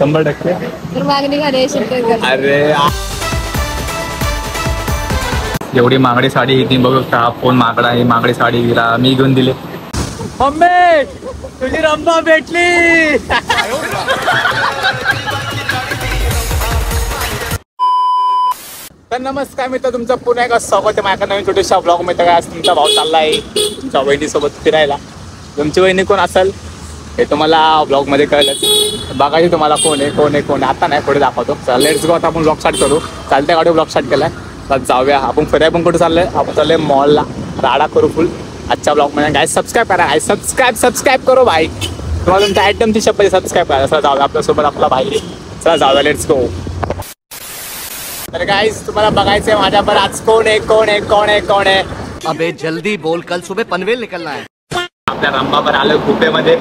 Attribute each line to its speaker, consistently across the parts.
Speaker 1: 100%.
Speaker 2: तर मागणी करायची.
Speaker 1: अरे एवढी महागडी साडी ही बघू शकता. फोन महागडा आहे, महागडी साडी हिला मी घेऊन दिली. मम्मी तुझी रंबा भेटली. तर नमस्कार मित्र, तुमचं पुन्हा एकदा स्वागत आहे माझ्या नवीन छोट्याशा ब्लॉग मध्ये. काय आज तुमचा भाव चाललाय तुमच्या वहिनीसोबत फिरायला. तुमची वहिनी कोण असेल हे तुम्हाला ब्लॉग मध्ये कळलंच. बघायची तुम्हाला कोण आहे आता नाही, पुढे दाखवतो. चला लेट्स गो. आता आपण ब्लॉग स्टार्ट करू. चालत्या गाडी ब्लॉग स्टार्ट केलाय. तर जाऊया आपण फिराय. पण कुठे चाललंय? आपण चाललंय मॉलला. राडा करू फुल आजच्या ब्लॉग मध्ये. गाईस सबस्क्राईब करा. गाईस सबस्क्राईब करो भाई. तुम्हाला तुमच्या आयटमची शपथ सबस्क्राईब करा. चला जाऊया आपल्यासोबत आपला भाई. चला जाऊया लेट्स गो. तर गाईस तुम्हाला बघायचंय माझ्यावर आज कोण आहे.
Speaker 3: अबे जल्दी बोल, कल सुबह पनवेल निकलना है.
Speaker 1: आपल्या रंबावर आलोय गुफेमध्ये.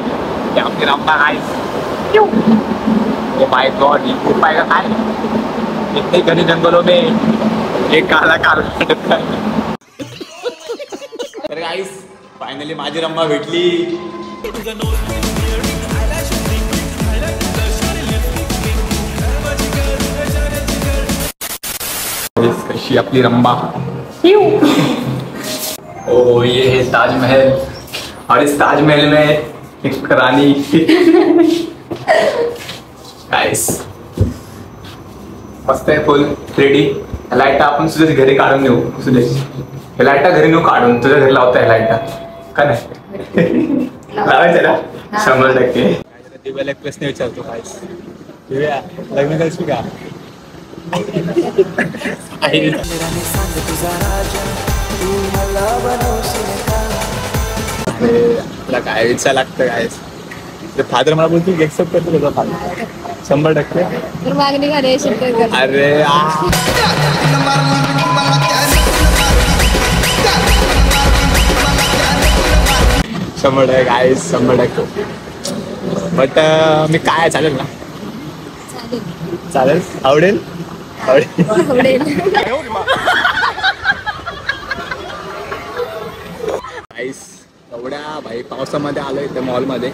Speaker 1: आपली रंबा गाईस. ओ माय गॉड, ही गुफा आहे का काय? इतने घनी जंगलों में एक काला वाटत आहे. तर गाईस फायनली माझी रंबा भेटली. कशी आपली रंबा. ओ ये है ताजमहल और इस ताजमहल में एक रानी. गाइस मस्त आहे फुल 3D. लाईटा आपण तुझ्या घरी काढून नेऊ. तुझ्या लाईटा घरी नेऊ काढून तुझ्या घरी लावताय लाईटा का नाही? लावायचं ना 100%. दिव्याला एक प्रश्न विचारतो. गाइस दिव्या लग्न करशील का? तुला काय विचार लागतं काय? फादर मला बोलतो की एक्सेप्ट करतो तुझा फादर 100%.
Speaker 2: तर मागणी करायची.
Speaker 1: अरे 100% गाईस 100%. बट मी काय चालेल ना? चालेल. आवडेल. गाईस एवढ्या भाई पावसामध्ये आलोय इथे मॉलमध्ये.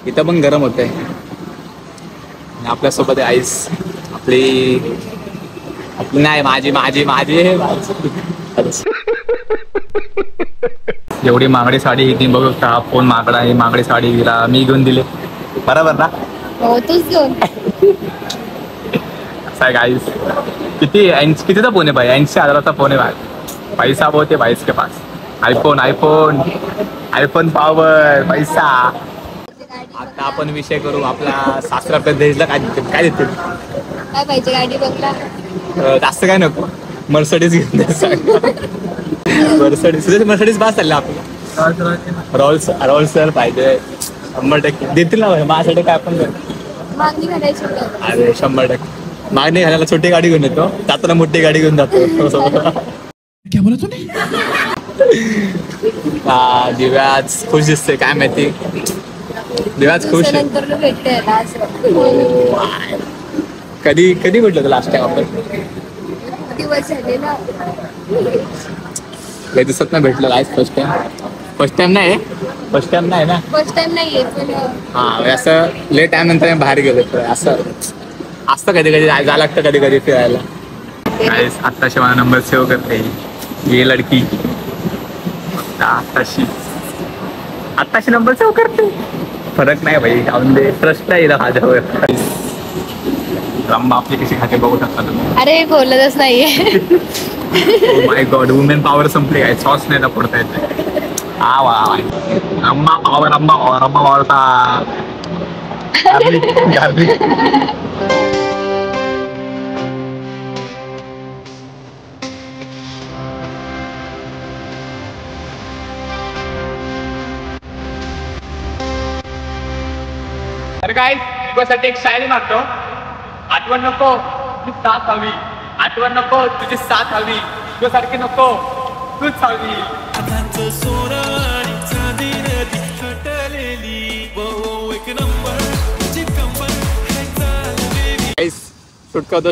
Speaker 1: इथं पण गरम होतंय. आपल्यासोबत आहे आईस आपली नाही माझी एवढी महागडी साडी ही बघू शकता. फोन महागडा आहे, महागडी साडी हिला मी घेऊन दिली. बरोबर ना?
Speaker 2: हो तूच घेऊन.
Speaker 1: गाइस कितीचा फोन आहे भाई? 80,000चा फोन आहे भाई. पैसा बहुत है भाई इसके पास. आयफोन पॉवर पैसा. आता आपण विषय करू आपला सासरा प्रदेशला काय देतील
Speaker 2: काय पाहिजे गाडी बघला?
Speaker 1: जास्त काय नको. मर्सडीज घेऊन मर्सडीज बास चाललं आपलं. रॉल्स पाहिजे 100% देतील ना. माझ्यासाठी काय आपण
Speaker 2: मागणी करायची.
Speaker 1: अरे 100% मागणी घालायला छोटी गाडी घेऊन येतो, जाताना मोठी गाडी घेऊन जातो.
Speaker 3: क्या बोला तूने?
Speaker 1: दिव्याच खुश दिसते काय माहिती. दिव्याच खुश आहे. कधी भेटलो होतं लास्ट टाइम आपण?
Speaker 2: दिवस झाले ना.
Speaker 1: काही दिवसात नाही भेटलो. आज फर्स्ट टाइम नाही ना.
Speaker 2: फर्स्ट टाइम नाहीये.
Speaker 1: हा असं लेट टाइम नंतर बाहेर गेलो असं असतं. कधी जायला लागतं कधी फिरायला. आत्ताशी मला नंबर सेव्ह करते ये लडकी. आत्ताशी नंबर सेव्ह करते. फरक नाही भाई. ट्रस्ट नाही माझ्यावर. रंबा आपली कशी खाते बघू शकता तुम्ही.
Speaker 2: अरे बोलतच नाहीये.
Speaker 1: माय गॉड वुमेन पॉवर संपली काय? सॉस नाही ना पडता येते. रंबा पॉवरचा गार्लिक. अरे काय तुझ्यासाठी एक शायरी मागतो. आठवण नको तुझी साथ हवी. आठवण नको तुझी साथ हवी. तुझ्यासारखी नको तूच हवी.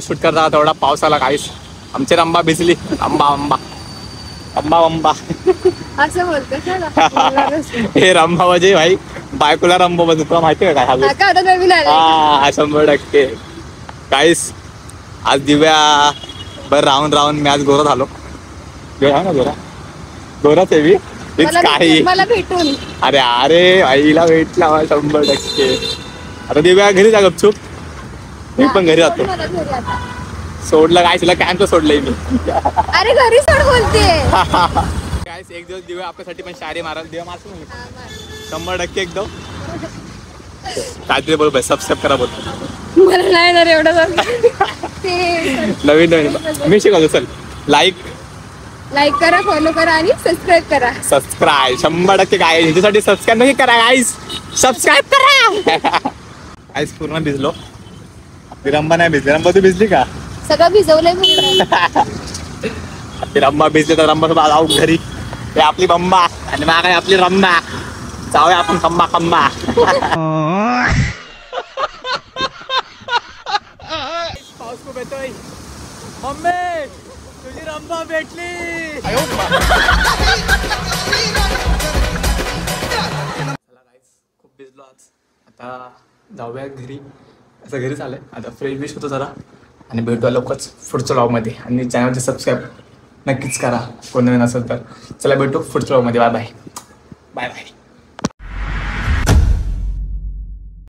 Speaker 1: शूट करता तेवढा पाऊस आला. काहीच आमची रंबा भिजली. आंबा रंबा वंबा
Speaker 2: असं बोलतो का?
Speaker 1: हे रंबा म्हणजे भाई बायकोला रंबा बनतो तुला माहिती आहे का काय
Speaker 2: हा का आता नवीन आले
Speaker 1: हा 100% काहीच आज दिव्या बरं राहून मी आज गोरा झालो ना गोराच आहे मी मीच काही
Speaker 2: मला भेटून
Speaker 1: अरे आईला भेटला 100%. आता दिव्या घरी जा गपचूप मी पण घरी जातो
Speaker 2: मला घरी आता.
Speaker 1: सोडलं काय तिला कॅम्प सोडलंय मी
Speaker 2: अरे घरी सोड बोलते
Speaker 1: काय एक दिवस दिव्या आपल्यासाठी पण शारी मारायला दिव्या मारतो 100% एकदम काहीतरी बोल सबस्क्राईब करा बोल
Speaker 2: मला नाही ना रे एवढं ते
Speaker 1: नवीन मी शिकवतो चल लाईक
Speaker 2: करा फॉलो करा आणि सबस्क्राईब करा
Speaker 1: 100% काय ह्याच्यासाठी सबस्क्राईब नाही करा गाईस सबस्क्राईब करा गाईस पूर्ण भिजलो रंबा नाही भिजली रंबा तू भिजली का
Speaker 2: सगळं भिजवलंय पूर्ण
Speaker 1: रंबा भिजली तर रंबा सोबत जाऊ घरी हे आपली बंबा आणि माग आपली रंबा जाऊया आपण खंबा पाऊस खूप येतोय मम्मी तुझी रंबा भेटली खूप भिजलो आज आता जाऊया घरी असं घरी चाललंय आता फ्रेश बिश होतो जरा आणि भेटूया लवकरच पुढच्या व्लॉगमध्ये आणि चॅनलचे सबस्क्राईब नक्कीच करा कोण नवीन असेल तर चला भेटू पुढच्या व्लॉगमध्ये बाय बाय